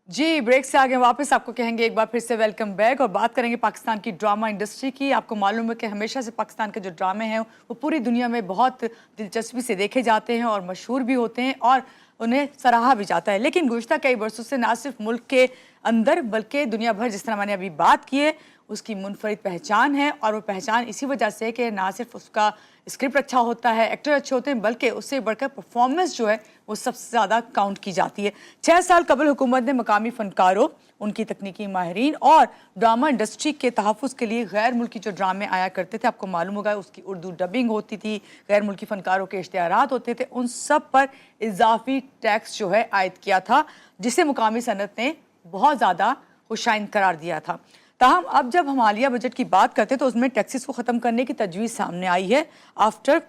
जी, break से आगे वापस आपको कहेंगे एक बार फिर से वेलकम बैक और बात करेंगे पाकिस्तान की ड्रामा इंडस्ट्री की। आपको मालूम है कि हमेशा से पाकिस्तान के जो ड्रामे हैं वो पूरी दुनिया में बहुत दिलचस्पी से देखे जाते हैं और मशहूर भी होते हैं और उन्हें सराहा भी जाता है। लेकिन गुज़िश्ता कई बरसों से ना सिर्फ मुल्क के अंदर बल्कि दुनिया भर, जिस तरह मैंने अभी बात की है, उसकी मुनफरिद पहचान है। और वो पहचान इसी वजह से कि ना सिर्फ उसका स्क्रिप्ट अच्छा होता है, एक्टर अच्छे होते हैं, बल्कि उससे बढ़कर परफॉर्मेंस जो है वो सबसे ज़्यादा काउंट की जाती है। 6 साल कबल हुकूमत ने मकामी फ़नकारों, उनकी तकनीकी माहिरीन और ड्रामा इंडस्ट्री के तहफ़्फ़ुज़ के लिए गैर मुल्की जो ड्रामे आया करते थे, आपको मालूम होगा उसकी उर्दू डबिंग होती थी, गैर मुल्की फ़नकारों के इश्तिहारात होते थे, उन सब पर इजाफी टैक्स जो है आयद किया था, जिसे मुकामी सनत ने बहुत ज़्यादा खुशाइन करार दिया था। ताहम अब जब हम हालिया बजट की बात करते हैं तो उसमें टैक्सेस को ख़त्म करने की तजवीज़ सामने आई है आफ्टर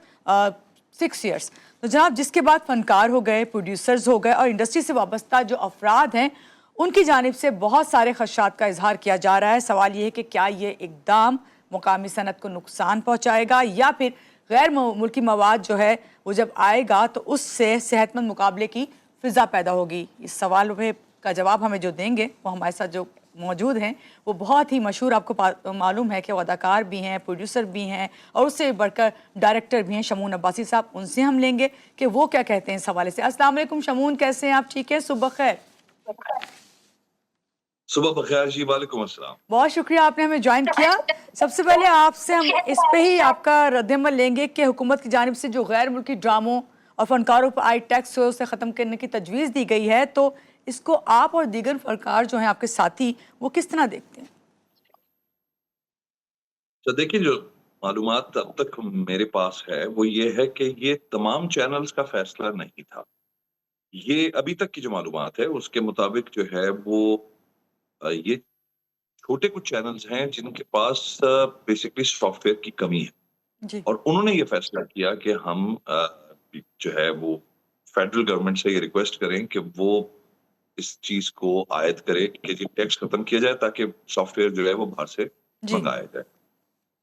6 ईयर्स। तो जनाब, जिसके बाद फनकार हो गए, प्रोड्यूसर्स हो गए और इंडस्ट्री से वाबस्ता जो अफराद हैं उनकी जानिब से बहुत सारे खदशात का इजहार किया जा रहा है। सवाल ये है कि क्या ये इकदाम मुकामी सनत को नुकसान पहुँचाएगा या फिर गैर मुल्की मवाद जो है वो जब आएगा तो उससे सेहतमंद मुकाबले की फ़िज़ा पैदा होगी। इस सवाल का जवाब हमें जो देंगे वो हमारे साथ जो मौजूद हैं वो बहुत ही मशहूर, आपको मालूम है कि वो अदाकार भी हैं, प्रोड्यूसर भी हैं और उससे बढ़कर डायरेक्टर भी हैं, शमून अब्बासी साहब। उनसे हम लेंगे कि वो क्या कहते हैं इस हवाले से। अस्सलाम वालेकुम शमून, कैसे हैं आप? ठीक है, सुबह खैर। सुबह बखैर जी, वालेकुम अस्सलाम। बहुत शुक्रिया आपने हमें ज्वाइन किया। सबसे पहले आपसे हम इस पे ही आपका रद्द-ए-अमल लेंगे कि हुकूमत की जानिब से जो गैर मुल्की ड्रामों और फनकारों पर आयद टैक्स है उसे ख़त्म करने की तजवीज़ दी गई है, तो इसको आप और दीगर फनकार जो हैं आपके साथी, वो किस तरह देखते हैं? तो देखिए, जो मालूमात अब तक मेरे पास है वो ये है कि ये तमाम चैनल्स का फैसला नहीं था। ये अभी तक की जो मालूमात है उसके मुताबिक जो है वो ये छोटे कुछ चैनल्स हैं जिनके पास बेसिकली सॉफ्टवेयर की कमी है जी। और उन्होंने ये फैसला किया कि हम जो है वो फेडरल गवर्नमेंट से ये रिक्वेस्ट करें कि वो इस चीज़ को आयद करे कि जी टैक्स खत्म किया जाए ताकि सॉफ्टवेयर जो है वो बाहर से जी। मंगाया जाए।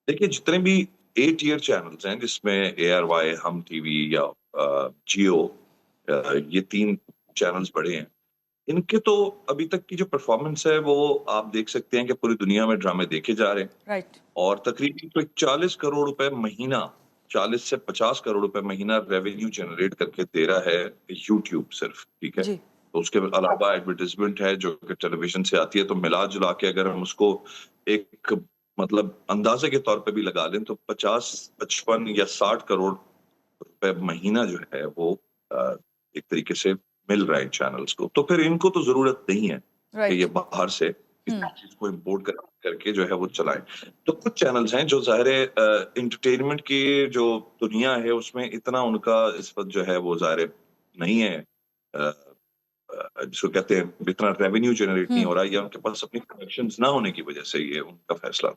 देखिए, जितने भी 8 टियर चैनल्स हैं जिसमें एआरवाई, हम टीवी या जियो, ये 3 चैनल्स बड़े हैं। इनके तो अभी तक की जो परफॉर्मेंस है वो आप देख सकते हैं कि पूरी दुनिया में ड्रामे देखे जा रहे हैं राइट। और तकरीबन कोई 40 करोड़ रुपए महीना, 40 से 50 करोड़ रुपए महीना रेवेन्यू जनरेट करके दे रहा है यूट्यूब सिर्फ, ठीक है? जी। तो उसके अलावा एडवर्टाइज़मेंट है जो कि टेलीविज़न से आती है, तो मिला-जुला के अगर हम उसको एक मतलब अंदाज़े के तौर पे भी लगा लें तो 50, 55 या 60 करोड़ रुपए महीना जो है वो अ, एक तरीके से मिल रहा है इन चैनल्स को। तो फिर इनको तो ज़रूरत नहीं है कि ये राइट। बाहर से किसी हुँ। चीज़ को इम्पोर्ट करके जो है वो चलाएँ। तो कुछ चैनल्स हैं जो ज़ाहिर है एंटरटेनमेंट की जो दुनिया है उसमें इतना उनका इस वक़्त जो है वो ज़ाहिर है नहीं है, अ जिसको कहते हैं इतना रेवेन्यू जनरेट नहीं हुँ। हो रहा है या उनके पास अपनी कनेक्शंस ना होने की वजह से ये उनका फैसला था।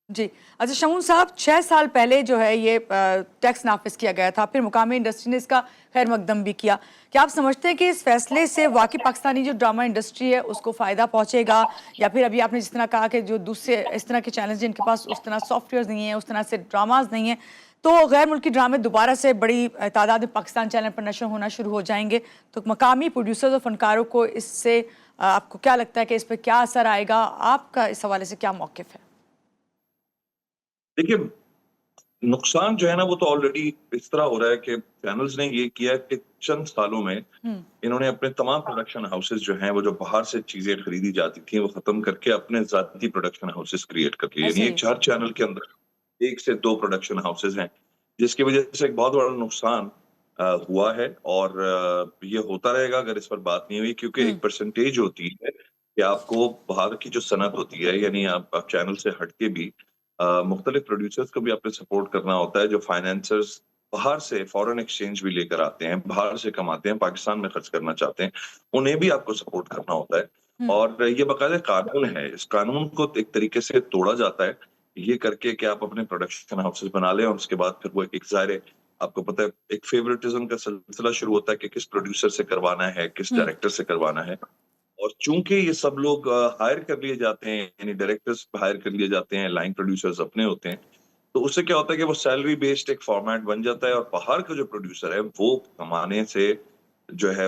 जी। अच्छा शमून साहब, 6 साल पहले जो है ये टैक्स नाफ़िज़ किया गया था, फिर मुकामी इंडस्ट्री ने इसका खैर मकदम भी किया। क्या आप समझते हैं कि इस फैसले से वाक़ई पाकिस्तानी जो ड्रामा इंडस्ट्री है उसको फ़ायदा पहुँचेगा? या फिर अभी आपने जिस तरह कहा कि जो दूसरे इस तरह के चैनल्स जिनके पास उस तरह सॉफ्टवेयर्स नहीं है, उस तरह से ड्रामाज़ नहीं हैं, तो गैर मुल्की ड्रामे दोबारा से बड़ी तादाद में पाकिस्तान चैनल पर नशर होना शुरू हो जाएँगे? तो मकामी प्रोड्यूसर्स और फ़नकारों को इससे आपको क्या लगता है कि इस पे क्या असर आएगा? आपका इस हवाले से क्या मौक़िफ़ है? देखिए, नुकसान जो है ना वो तो ऑलरेडी इस तरह हो रहा है कि चैनल्स ने ये किया कि चंद सालों में हुँ। इन्होंने अपने तमाम प्रोडक्शन हाउसेस जो हैं वो जो बाहर से चीज़ें खरीदी जाती थी वो ख़त्म करके अपने ज़ाती प्रोडक्शन हाउसेस क्रिएट कर लिए। ऐसे यानी ही। एक हर चैनल के अंदर 1 से 2 प्रोडक्शन हाउसेस हैं, जिसकी वजह से एक बहुत बड़ा नुकसान हुआ है और ये होता रहेगा अगर इस पर बात नहीं हुई क्योंकि हुँ। एक परसेंटेज होती है कि आपको बाहर की जो सनत होती है यानी आप चैनल से हट के भी मुख्तलिफ प्रोड्यूसर्स को भी आपने सपोर्ट करना होता है जो फाइनेंसर्स बाहर से फॉरेन एक्सचेंज भी लेकर आते हैं, बाहर से कमाते हैं, पाकिस्तान में खर्च करना चाहते हैं, उन्हें भी आपको सपोर्ट करना होता है हुँ। और ये बाकायदा कानून है। इस कानून को एक तरीके से तोड़ा जाता है, ये करके कि आप अपने प्रोडक्शन हाउसेस बना लें और उसके बाद फिर वो एक ज़ाहिर है आपको पता है एक फेवरेटिज्म का सिलसिला शुरू होता है कि किस प्रोड्यूसर से करवाना है, किस हुँ। डायरेक्टर से करवाना है। और चूंकि ये सब लोग हायर कर लिए जाते हैं यानी डायरेक्टर्स हायर कर लिए जाते हैं, लाइन प्रोड्यूसर्स अपने होते हैं, तो उससे क्या होता है कि वो सैलरी बेस्ड एक फॉर्मेट बन जाता है और बाहर का जो प्रोड्यूसर है वो कमाने से जो है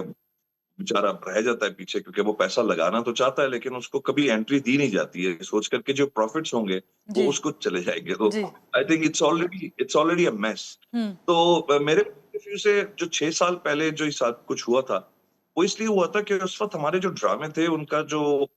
बेचारा रह जाता है पीछे, क्योंकि वो पैसा लगाना तो चाहता है लेकिन उसको कभी एंट्री दी नहीं जाती है, सोच करके जो प्रॉफिट्स होंगे वो जी उसको चले जाएंगे। तो जी। I think it's already a mess. Hmm. तो मेरे व्यू से जो 6 साल पहले जो ये सब कुछ हुआ था, वो इसलिए हुआ था कि उस वक्त हमारे जो ड्रामे थे उनका जो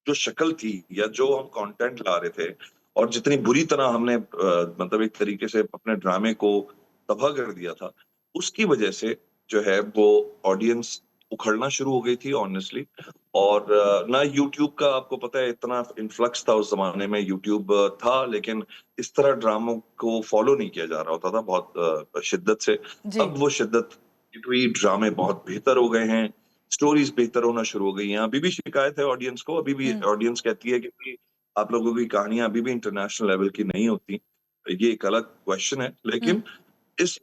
जो शक्ल थी या जो हम कंटेंट ला रहे थे, और जितनी बुरी तरह हमने मतलब एक तरीके से अपने ड्रामे को तबाह कर दिया था, उसकी वजह से जो है वो ऑडियंस उखड़ना शुरू हो गई थी ऑनेस्टली। और ना यूट्यूब का आपको पता है इतना इन्फ्लक्स था उस जमाने में, यूट्यूब था लेकिन इस तरह ड्रामों को फॉलो नहीं किया जा रहा होता था बहुत शिद्दत से। जी। अब वो शिद्दत हुई, ड्रामे बहुत बेहतर हो गए हैं, स्टोरीज बेहतर होना शुरू हो गई हैं। अभी भी शिकायत है ऑडियंस को, अभी भी हम्म। ऑडियंस कहती है कि भाई आप लोगों की कहानियां अभी भी इंटरनेशनल लेवल की नहीं होती। ये एक अलग क्वेश्चन है, हम्म। लेकिन इस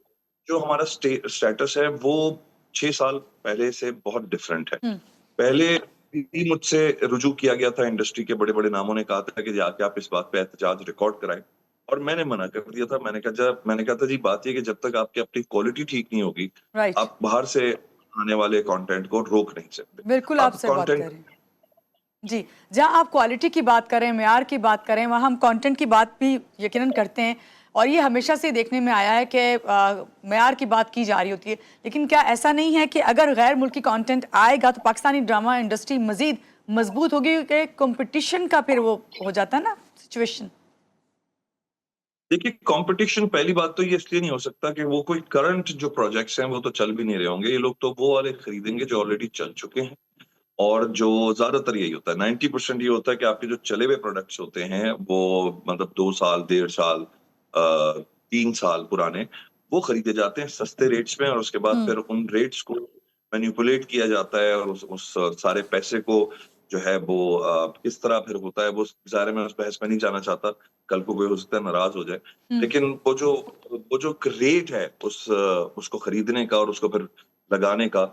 जो हमारा स्टेटस है वो 6 साल पहले से बहुत डिफरेंट है। हम्म। पहले भी मुझसे रुजू किया गया था, इंडस्ट्री के बड़े बड़े नामों ने कहा था कि जाके आप इस बात पे एहतजाज रिकॉर्ड कराएं, और मैंने मना कर दिया था। मैंने कहा था जी बात ये कि जब तक आपकी अपनी क्वालिटी ठीक नहीं होगी, राइट। आप बाहर से आने वाले कंटेंट को रोक नहीं सकते। बिल्कुल आप आप सही बात कर कंटेंट रहे हैं। जी, जहाँ आप क्वालिटी की बात करें, मेयार की बात करें, वहाँ हम कंटेंट की बात भी यकीनन करते हैं और ये हमेशा से देखने में आया है कि मेयार की बात की जा रही होती है। लेकिन क्या ऐसा नहीं है कि अगर गैर मुल्की कंटेंट आएगा तो पाकिस्तानी ड्रामा इंडस्ट्री मज़ीद मजबूत होगी, क्योंकि कंपटीशन का फिर वो हो जाता है ना सिचुएशन? देखिए, कंपटीशन पहली बात तो ये इसलिए नहीं हो सकता कि वो कोई करंट जो प्रोजेक्ट्स हैं वो तो चल भी नहीं रहे होंगे। ये लोग तो वो वाले खरीदेंगे जो ऑलरेडी चल चुके हैं, और जो ज्यादातर यही होता है, 90% ये होता है कि आपके जो चले हुए प्रोडक्ट्स होते हैं वो मतलब 2 साल, 1.5 साल, 3 साल पुराने, वो खरीदे जाते हैं सस्ते रेट्स में, और उसके बाद हुँ। फिर उन रेट्स को मैनिपुलेट किया जाता है, और उस सारे पैसे को जो है वो किस तरह फिर होता है वो ज़ाहिर है मैं उस बहस में नहीं जाना चाहता, कल को कोई हो सकता है नाराज हो जाए। हुँ। लेकिन वो जो रेट है उसको खरीदने का और उसको फिर लगाने का,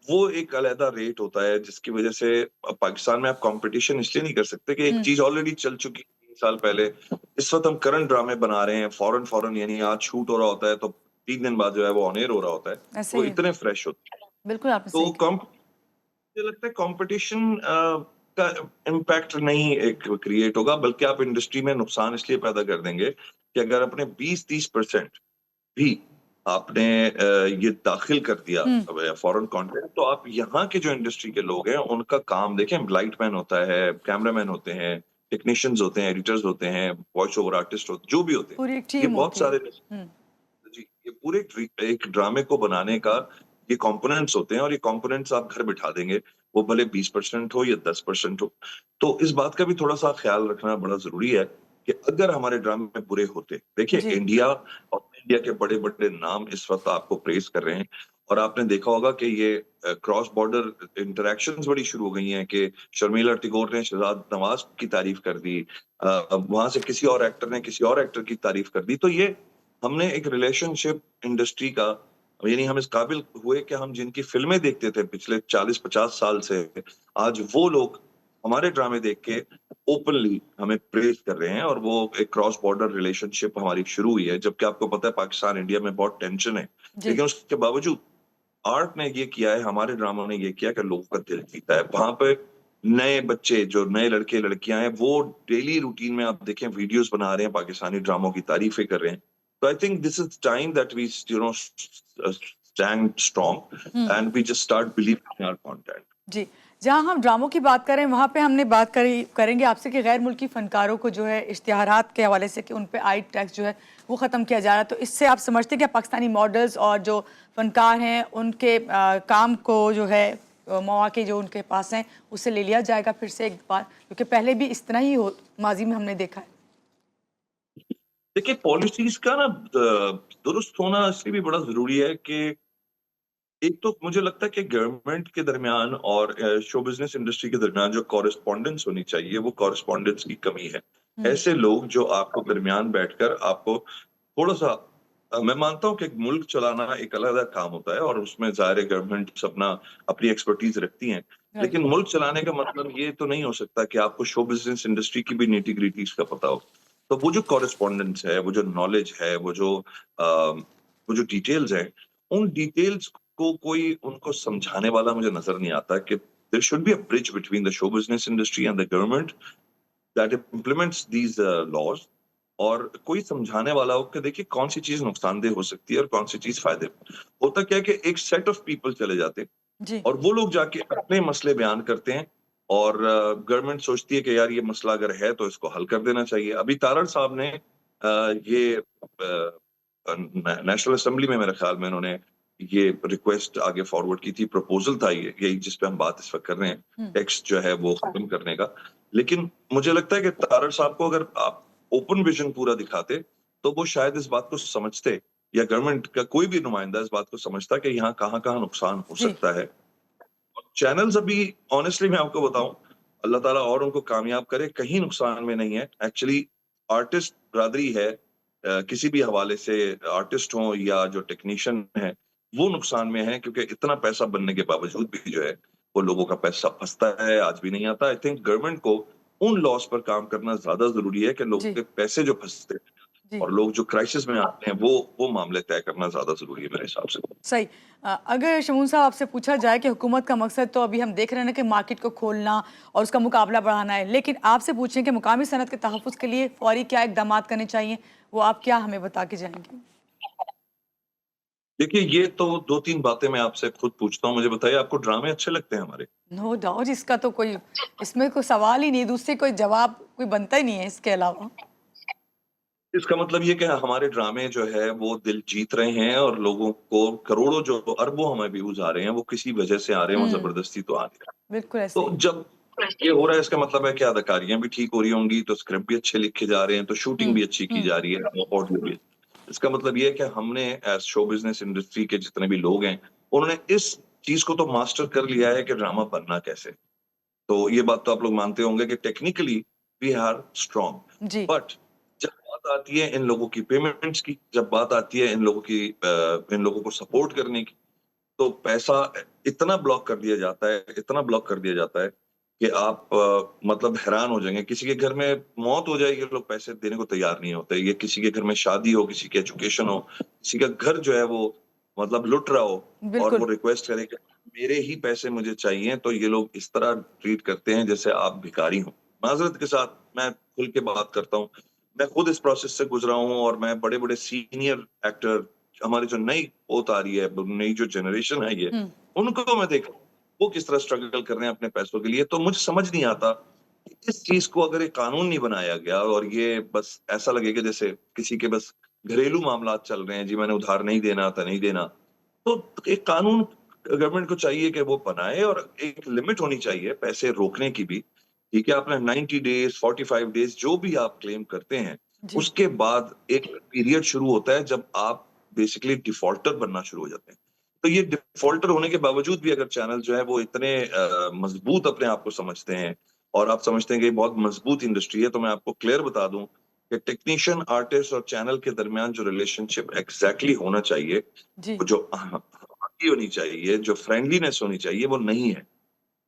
वो एक अलग रेट होता है, जिसकी वजह से पाकिस्तान में आप कंपटीशन इसलिए नहीं कर सकते कि एक हुँ। चीज ऑलरेडी चल चुकी है 3 साल पहले। इस वक्त हम करंट ड्रामे बना रहे हैं, फौरन फौरन, यानी आज शूट हो रहा होता है तो 3 दिन बाद जो है वो ऑन एयर हो रहा होता है, ऐसे वो ही है। इतने फ्रेश होते हैं। बिल्कुल आपने तो सही कहा। मुझे लगता है कंपटीशन का इम्पैक्ट नहीं एक क्रिएट होगा, बल्कि आप इंडस्ट्री में नुकसान इसलिए पैदा कर देंगे कि अगर अपने 20-30% भी आपने ये दाखिल कर दिया हुँ। फॉरेन कंटेंट, तो आप यहाँ के जो इंडस्ट्री के लोग हैं उनका काम देखें, लाइटमैन होता है, कैमरामैन होते हैं, टेक्नीशियंस होते हैं, एडिटर्स होते हैं, वॉइस ओवर आर्टिस्ट होते, जो भी होते हैं, पूरी एक ये टीम बहुत होती है। सारे हुँ। जी, ये पूरे एक ड्रामे को बनाने का ये कंपोनेंट्स होते हैं, और ये कंपोनेंट्स आप घर बिठा देंगे, वो भले 20% हो या 10% हो। तो इस बात का भी थोड़ा सा ख्याल रखना बड़ा जरूरी है कि अगर हमारे ड्रामे पूरे होते, देखिए जी। इंडिया और इंडिया के बड़े बड़े नाम इस वक्त आपको प्रेज कर रहे हैं, और आपने देखा होगा कि ये क्रॉस बॉर्डर इंटरेक्शंस बड़ी शुरू हो गई हैं कि शर्मिला टैगोर ने शहजाद नवाज की तारीफ कर दी, वहां से किसी और एक्टर ने किसी और एक्टर की तारीफ कर दी। तो ये हमने एक रिलेशनशिप इंडस्ट्री का, यानी हम इस काबिल हुए कि हम जिनकी फिल्में देखते थे पिछले 40-50 साल से, आज वो लोग हमारे ड्रामे देख के ओपनली हमें प्रेज कर रहे हैं, और वो एक क्रॉस बॉर्डर रिलेशनशिप हमारी शुरू हुई है। जबकि आपको पता है पाकिस्तान इंडिया में बहुत टेंशन है, जी। लेकिन उसके बावजूद आर्ट ने ये किया है, हमारे ड्रामों ने ये किया कि लोगों का दिल जीता है। वहां पे नए बच्चे, जो नए लड़के लड़कियां हैं, वो डेली रूटीन में आप देखें वीडियोस बना रहे हैं, पाकिस्तानी ड्रामों की तारीफें कर रहे हैं। तो I think this is time that we stand strong हुँ। And we just start believing in our content. जी, जहाँ हम ड्रामों की बात करें वहाँ पे हमने बात करेंगे आपसे कि गैर मुल्की फ़नकारों को जो है इश्तिहारात के हवाले से कि उन पे आइड टैक्स जो है वो ख़त्म किया जा रहा है। तो इससे आप समझते हैं कि पाकिस्तानी मॉडल्स और जो फ़नकार हैं उनके काम को जो है मौक़े जो उनके पास हैं उससे ले लिया जाएगा फिर से एक बार? क्योंकि पहले भी इस तरह ही हो माज़ी में हमने देखा है। देखिए, पॉलिसीज का ना दुरुस्त होना इसलिए भी बड़ा जरूरी है कि एक तो मुझे लगता है कि गवर्नमेंट के दरमियान और शो बिजनेस इंडस्ट्री के दरमियान जो कॉरेस्पॉन्डेंस होनी चाहिए, वो कॉरेस्पॉन्डेंस की कमी है। हुँ। ऐसे लोग जो आपको दरमियान बैठकर आपको थोड़ा सा मैं मानता हूँ कि मुल्क चलाना एक अलग काम होता है, और उसमें ज़ाहिर है गवर्नमेंट अपना अपनी एक्सपर्टीज रखती हैं, राइट। लेकिन मुल्क चलाने का मतलब ये तो नहीं हो सकता कि आपको शो बिजनेस इंडस्ट्री की भी नीटी ग्रिटीज का पता हो। तो वो जो कॉरेस्पॉन्डेंस है, वो जो नॉलेज है, वो जो डिटेल्स हैं, उन डिटेल्स को कोई उनको समझाने वाला मुझे नजर नहीं आता कि there should be a bridge between the show business industry and the government that implements these laws, और कोई समझाने वाला हो कि देखिए कौन सी चीज नुकसानदेह हो सकती है और कौन सी चीज फायदे। होता क्या है कि एक सेट ऑफ पीपल चले जाते हैं जी, और वो लोग जाके अपने मसले बयान करते हैं, और गवर्नमेंट सोचती है कि यार ये मसला अगर है तो इसको हल कर देना चाहिए। अभी तारड़ साहब ने ये नेशनल असेंबली में मेरे ख्याल में इन्होंने ये रिक्वेस्ट आगे फॉरवर्ड की थी, प्रपोजल था ये यही जिस पे हम बात इस वक्त कर रहे हैं, हम्म, टैक्स जो है वो खत्म करने का। लेकिन मुझे लगता है कि तारड़ साहब को अगर आप ओपन विजन पूरा दिखाते तो वो शायद इस बात को समझते, या गवर्नमेंट का कोई भी नुमाइंदा इस बात को समझता कि यहाँ कहाँ कहाँ नुकसान हो जी, सकता है। चैनल्स अभी ऑनेस्टली मैं आपको बताऊं, अल्लाह ताला और उनको कामयाब करे, कहीं नुकसान में नहीं है एक्चुअली। आर्टिस्ट बरादरी है, किसी भी हवाले से आर्टिस्ट हो या जो टेक्नीशियन है, वो नुकसान में है क्योंकि इतना पैसा बनने के बावजूद भी जो है वो लोगों का पैसा फंसता है, आज भी नहीं आता। आई थिंक गवर्नमेंट को उन लॉस पर काम करना ज्यादा जरूरी है कि लोगों जी, के पैसे जो फंसते हैं जी। और लोग जो क्राइसिस में आते हैं वो मामले तय करना ज्यादा जरूरी है मेरे हिसाब से। सही। अगर शमून साहब आपसे पूछा जाए कि हुकूमत का मकसद तो अभी हम देख रहे हैं ना कि मार्केट को खोलना और उसका मुकाबला बढ़ाना है, लेकिन आपसे पूछें कि मुकामी सनत के तहफ़्फ़ुज़ के लिए फ़ौरी क्या इक़दामात करने चाहिए, वो आप क्या हमें बता के जाएँगे? देखिए, ये तो 2-3 बातें मैं आपसे खुद पूछता हूँ, मुझे बताइए आपको ड्रामे अच्छे लगते हैं हमारे? नो डाउट, इसका तो कोई इसमें कोई सवाल ही नहीं, दूसरे कोई जवाब कोई बनता ही नहीं है इसके अलावा। इसका मतलब ये कि हमारे ड्रामे जो है वो दिल जीत रहे हैं और लोगों को करोड़ों जो अरबों हमें व्यूज़ आ रहे हैं, वो किसी वजह से आ रहे हैं, वो हुँ, ज़बरदस्ती तो आ नहीं रहे। बिल्कुल ऐसे तो ही। जब ये हो रहा है इसका मतलब है कि अदाकारियाँ भी ठीक हो रही होंगी, तो स्क्रिप्ट भी अच्छे लिखे जा रहे हैं, तो शूटिंग हुँ, भी अच्छी की हुँ, जा रही है, ऑडियो भी। इसका मतलब ये है कि हमने एज़ शो बिज़नेस इंडस्ट्री के जितने भी लोग हैं, उन्होंने इस चीज़ को तो मास्टर कर लिया है कि ड्रामा बनना कैसे। तो ये बात तो आप लोग मानते होंगे कि टेक्निकली वी आर स्ट्रांग, जी, बट जब बात आती है इन लोगों की पेमेंट्स की, जब बात आती है इन लोगों की इन लोगों को सपोर्ट करने की, तो पैसा इतना ब्लॉक कर दिया जाता है, इतना ब्लॉक कर दिया जाता है कि आप मतलब हैरान हो जाएंगे। किसी के घर में मौत हो जाएगी, लोग पैसे देने को तैयार नहीं होते। ये किसी के घर में शादी हो, किसी की एजुकेशन हो, किसी का घर जो है वो मतलब लुट रहा हो और वो बिल्कुल। रिक्वेस्ट करे कि मेरे ही पैसे मुझे चाहिए, तो ये लोग इस तरह ट्रीट करते हैं जैसे आप भिखारी हो। माजरत के साथ मैं खुल के बात करता हूँ, मैं खुद इस प्रोसेस से गुजरा हूँ और मैं बड़े बड़े सीनियर एक्टर, हमारी जो नई पोत आ रही है, नई जो जनरेशन है ये, हुँ, उनको मैं देख रहा हूँ, वो किस तरह स्ट्रगल कर रहे हैं अपने पैसों के लिए। तो मुझे समझ नहीं आता कि इस चीज़ को अगर एक कानून नहीं बनाया गया और ये बस ऐसा लगे कि जैसे किसी के बस घरेलू मामलात चल रहे हैं, जी मैंने उधार नहीं देना था, नहीं देना। तो एक कानून गवर्नमेंट को चाहिए कि वो बनाए और एक लिमिट होनी चाहिए पैसे रोकने की भी। ठीक है, आपने 90 डेज़, 45 डेज़ जो भी आप क्लेम करते हैं, जी, उसके बाद एक पीरियड शुरू होता है जब आप बेसिकली डिफ़ॉल्टर बनना शुरू हो जाते हैं। तो ये डिफ़ॉल्टर होने के बावजूद भी अगर चैनल जो है वो इतने मज़बूत अपने आप को समझते हैं और आप समझते हैं कि ये बहुत मज़बूत इंडस्ट्री है, तो मैं आपको क्लियर बता दूँ कि टेक्नीशियन, आर्टिस्ट और चैनल के दरमियान जो रिलेशनशिप एग्ज़ैक्टली होना चाहिए, जी, वो जो की होनी चाहिए, जो फ्रेंडलीनेस होनी चाहिए, वो नहीं है।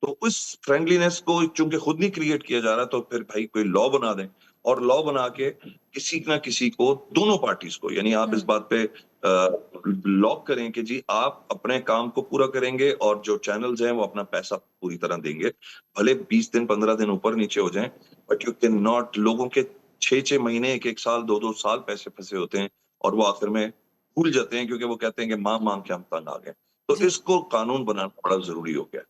तो उस फ्रेंडलीनेस को चूँकि खुद नहीं क्रिएट किया जा रहा, तो फिर भाई कोई लॉ बना दें और लॉ बना के किसी ना किसी को, दोनों पार्टीज़ को, यानी आप इस हुँ, बात पे लॉक करें कि जी आप अपने काम को पूरा करेंगे और जो चैनल्स हैं वो अपना पैसा पूरी तरह देंगे। भले 20 दिन, 15 दिन ऊपर-नीचे हो जाएँ, बट यू कैन नॉट, लोगों के 6-6 महीने, 1-1 साल, 2-2 साल पैसे फँसे होते हैं और वो आखिर में भूल जाते हैं क्योंकि वो कहते हैं कि माँग-माँग के हम तंग आ गए। तो जी। इसको कानून बनाना बड़ा ज़रूरी हो गया है।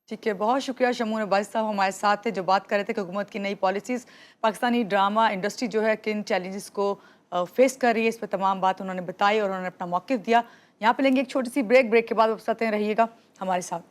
ठीक है, बहुत शुक्रिया शमून अब्बासी साहब हमारे साथ थे, जो बात कर रहे थे कि हुकूमत की नई पॉलिसीज़ पाकिस्तानी ड्रामा इंडस्ट्री जो है किन चैलेंजेस को फेस कर रही है, इस पे तमाम बात उन्होंने बताई और उन्होंने अपना मौक़िफ़ दिया। यहाँ पे लेंगे एक छोटी-सी ब्रेक, ब्रेक के बाद वापस आते हैं, रहिएगा हमारे साथ।